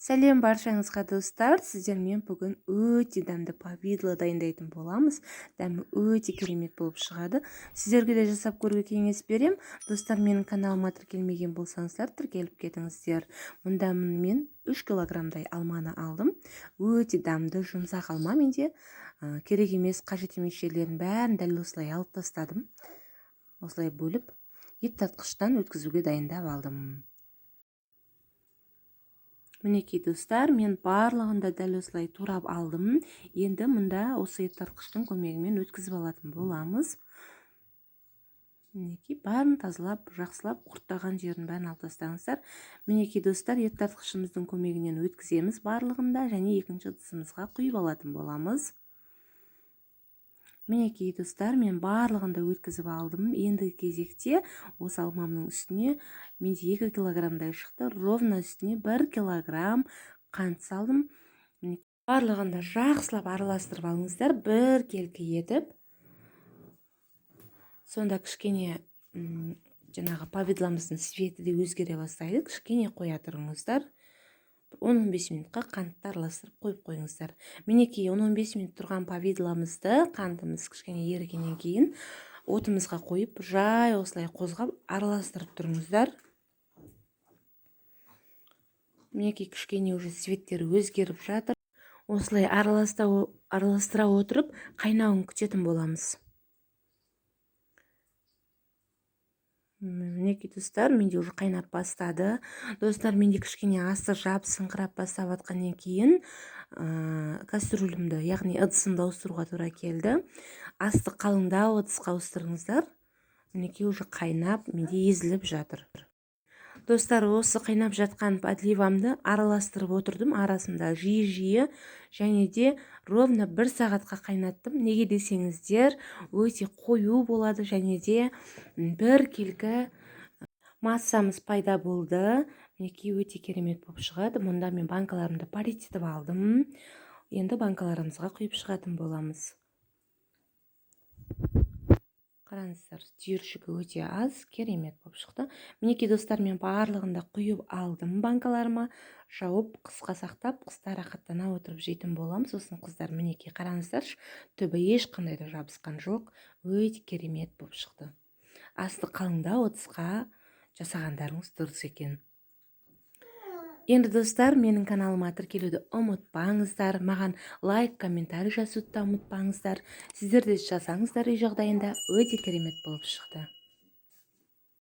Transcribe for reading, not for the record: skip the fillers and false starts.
Сәлем баршаңызға достар, сіздермен бүгін өте дәмді повидло дайындайтын боламыз. Дәмі өте керемет болып шығады. Сіздерге де жасап көруге кеңес берем. Достар, менің каналыма тіркелмеген болсаңыздар, тіркеліп кетіңіздер. Мұнда мен 3 килограммдай алманы алдым. Өте дәмді, жұмсақ алма. Менде керек емес, қажет емес жерлерін бәрін дәл осылай алып тастадым. Осылай бөліп, ет тартқыштан өткізуге дайындап алдым. Мінекей достар, мен барлығында дәл осылай турап алдым. Енді мұнда осы ет тартқыштың көмегімен өткізіп алатын боламыз. Мінекей барын тазалап, жақсылап, құрттаған жерін бәрін алып тастаңыздар. Мінекей достар, ет тартқышымыздың көмегінен өткіземіз барлығында және екінші ыдысымызға құйып алатын боламыз. Мінекей достар, мен барлығында өткізіп алдым. Енді кезекте осы алмамның үстіне менде 2 килограммдай шықты. Ровно үстіне 1 килограмм қант салдым. Барлығында жақсылап араластырып алыңыздар, бір келкі етіп. Сонда кішкене жаңағы повидламыздың светі де өзгере бастайды. Кішкене қоя тұрыңыздар. 10-15 минутқа қантты араластырып қойып қойыңыздар. Мінекей 10-15 минут тұрған повидламызды қантымыз кішкене ерігеннен кейін отымызға қойып, жай осылай қозғап араластырып тұрыңыздар. Мінекей кішкене уже светтері өзгеріп жатыр. Осылай араластыра отырып қайнауын күтетін боламыз. Мінекей достар, менде уже қайнап бастады. Достар, менде кішкене асты жабысыңқырап бастап атқаннан кейін кастрюлімді, яғни ыдысымды ауыстыруға тура келді. Асты қалыңдау ыдысқа ауыстырыңыздар. Мінекей уже қайнап, менде езіліп жатыр. Достар, осы қайнап жатқан подливамды араластырып отырдым арасында жиі-жиі, және де ровно 1 сағатқа қайнаттым. Неге десеңіздер, өте қою болады және де бір келкі массамыз пайда болды. Мінекей өте керемет болып шығады. Мұнда мен банкаларымды паритетіп алдым. Енді банкаларымызға құйып шығатын боламыз. Қараңыздар, түйіршігі өте аз, керемет болып шықты. Мінекей достар, мен барлығында құйып алдым банкаларыма, жауып, қысқа сақтап, қыста рахаттана отырып жейтін болам. Сосын қыздар, мінекей қараңыздар, түбі ешқандай да жабысқан жоқ, өте керемет болып шықты. Асты қалыңдау ыдысқа жасағандарыңыз дұрыс екен. Енді достар, менің каналыма тіркелуді ұмытпаңыздар, маған лайк, комментарий жазуды да ұмытпаңыздар. Сіздер де жасаңыздар үй жағдайында, өте керемет болып шықты.